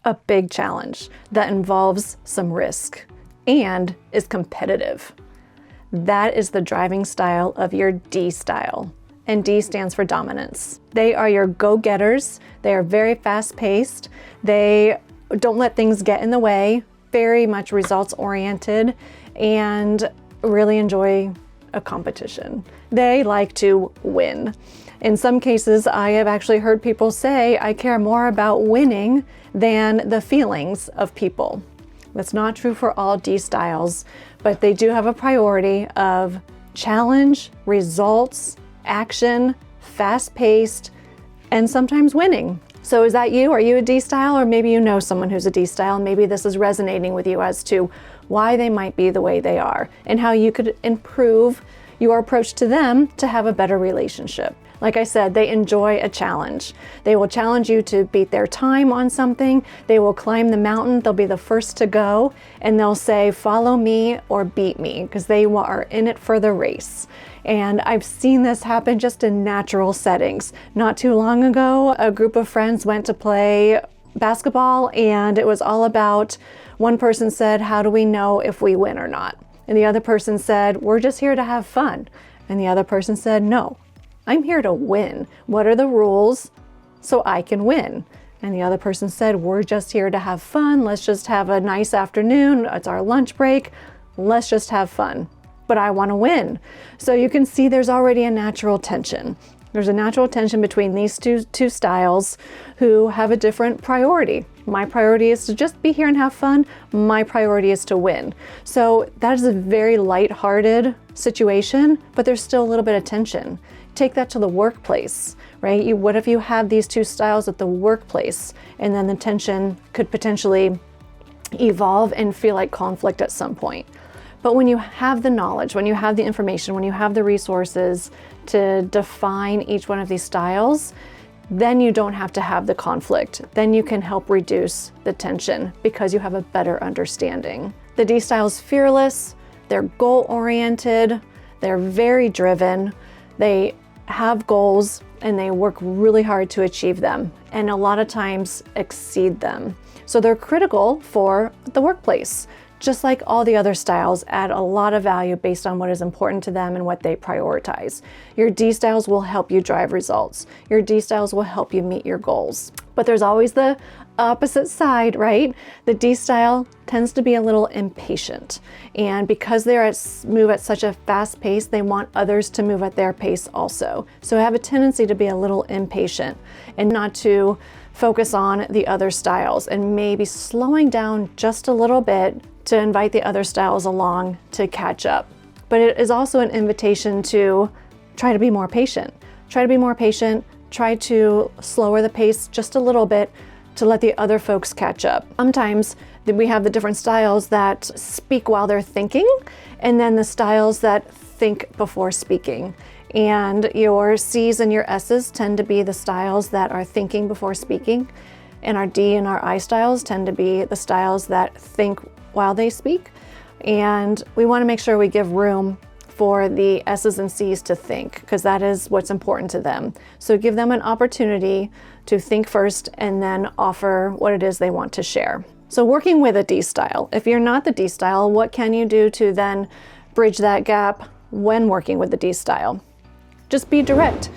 a big challenge that involves some risk and is competitive. That is the driving style of your D style. And D stands for dominance. They are your go-getters. They are very fast-paced. They don't let things get in the way, very much results-oriented, and really enjoy a competition. They like to win. In some cases, I have actually heard people say, I care more about winning than the feelings of people. That's not true for all D styles, but they do have a priority of challenge, results, action, fast-paced, and sometimes winning. So is that you? Are you a D style? Or maybe you know someone who's a D style, and maybe this is resonating with you as to why they might be the way they are and how you could improve your approach to them to have a better relationship. Like I said, they enjoy a challenge. They will challenge you to beat their time on something. They will climb the mountain. They'll be the first to go, and they'll say, follow me or beat me, because they are in it for the race. And I've seen this happen just in natural settings. Not too long ago, a group of friends went to play basketball, and it was all about, one person said, how do we know if we win or not? And the other person said, we're just here to have fun. And the other person said, no, I'm here to win. What are the rules so I can win? And the other person said, we're just here to have fun. Let's just have a nice afternoon. It's our lunch break. Let's just have fun. But I want to win. So you can see there's already a natural tension. There's a natural tension between these two styles who have a different priority. My priority is to just be here and have fun. My priority is to win. So that is a very lighthearted situation, but there's still a little bit of tension. Take that to the workplace, right? What if you have these two styles at the workplace, and then the tension could potentially evolve and feel like conflict at some point. But when you have the knowledge, when you have the information, when you have the resources to define each one of these styles, then you don't have to have the conflict. Then you can help reduce the tension because you have a better understanding. The D style is fearless, they're goal-oriented, they're very driven, they have goals, and they work really hard to achieve them, and a lot of times exceed them. So they're critical for the workplace. Just like all the other styles, add a lot of value based on what is important to them and what they prioritize. Your D styles will help you drive results. Your D styles will help you meet your goals. But there's always the opposite side, right? The D style tends to be a little impatient. And because they move at such a fast pace, they want others to move at their pace also. So have a tendency to be a little impatient and not to focus on the other styles, and maybe slowing down just a little bit to invite the other styles along to catch up. But it is also an invitation to try to be more patient. Try to be more patient, try to slower the pace just a little bit to let the other folks catch up. Sometimes we have the different styles that speak while they're thinking, and then the styles that think before speaking. And your C's and your S's tend to be the styles that are thinking before speaking, and our D and our I styles tend to be the styles that think while they speak. And we want to make sure we give room for the S's and C's to think, because that is what's important to them. So give them an opportunity to think first and then offer what it is they want to share. So working with a D style, if you're not the D style, what can you do to then bridge that gap when working with the D style? Just be direct,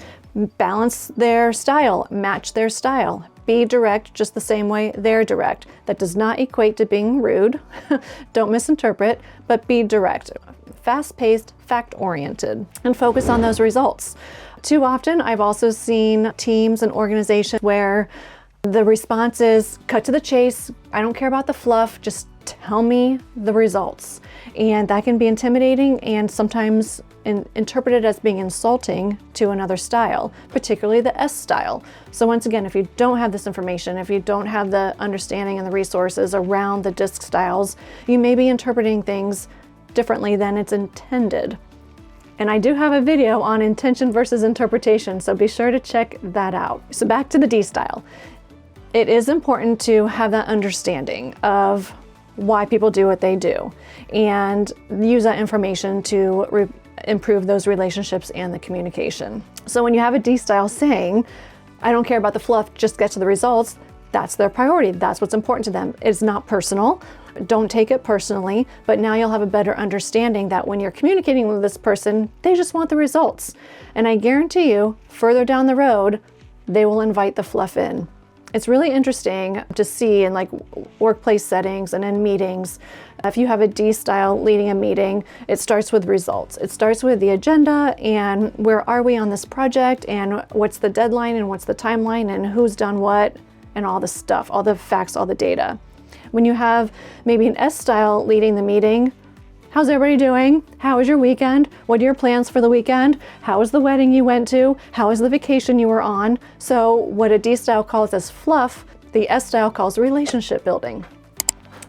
balance their style, match their style. Be direct just the same way they're direct. That does not equate to being rude. Don't misinterpret, but be direct. Fast-paced, fact-oriented, and focus on those results. Too often, I've also seen teams and organizations where the response is cut to the chase. I don't care about the fluff, just tell me the results. And that can be intimidating and sometimes interpreted as being insulting to another style, particularly the S style. So once again, if you don't have this information, if you don't have the understanding and the resources around the DiSC styles, you may be interpreting things differently than it's intended. And I do have a video on intention versus interpretation, so be sure to check that out. So back to the D style. It is important to have that understanding of why people do what they do and use that information to improve those relationships and the communication. So when you have a D style saying, I don't care about the fluff, just get to the results, That's their priority. That's what's important to them. It's not personal. Don't take it personally, but now you'll have a better understanding that when you're communicating with this person, they just want the results. And I guarantee you, further down the road, they will invite the fluff in. It's really interesting to see in like workplace settings and in meetings. If you have a D style leading a meeting, it starts with results. It starts with the agenda and where are we on this project and what's the deadline and what's the timeline and who's done what and all the stuff, all the facts, all the data. When you have maybe an S style leading the meeting, how's everybody doing? How was your weekend? What are your plans for the weekend? How was the wedding you went to? How was the vacation you were on? So what a D style calls as fluff, the S style calls relationship building.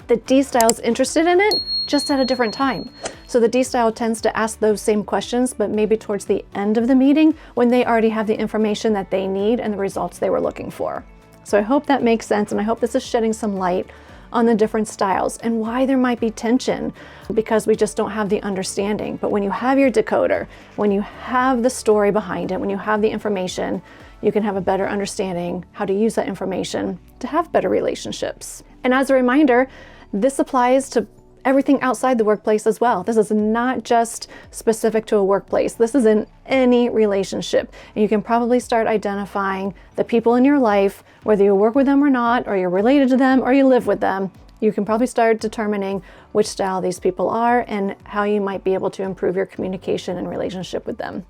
The D style is interested in it, just at a different time. So the D style tends to ask those same questions, but maybe towards the end of the meeting when they already have the information that they need and the results they were looking for. So I hope that makes sense, and I hope this is shedding some light on the different styles and why there might be tension because we just don't have the understanding. But when you have your decoder, when you have the story behind it, when you have the information, you can have a better understanding how to use that information to have better relationships. And as a reminder, this applies to everything outside the workplace as well. This is not just specific to a workplace. This is in any relationship. And you can probably start identifying the people in your life, whether you work with them or not, or you're related to them, or you live with them. You can probably start determining which style these people are and how you might be able to improve your communication and relationship with them.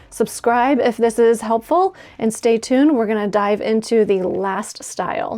Subscribe if this is helpful and stay tuned. We're going to dive into the last style.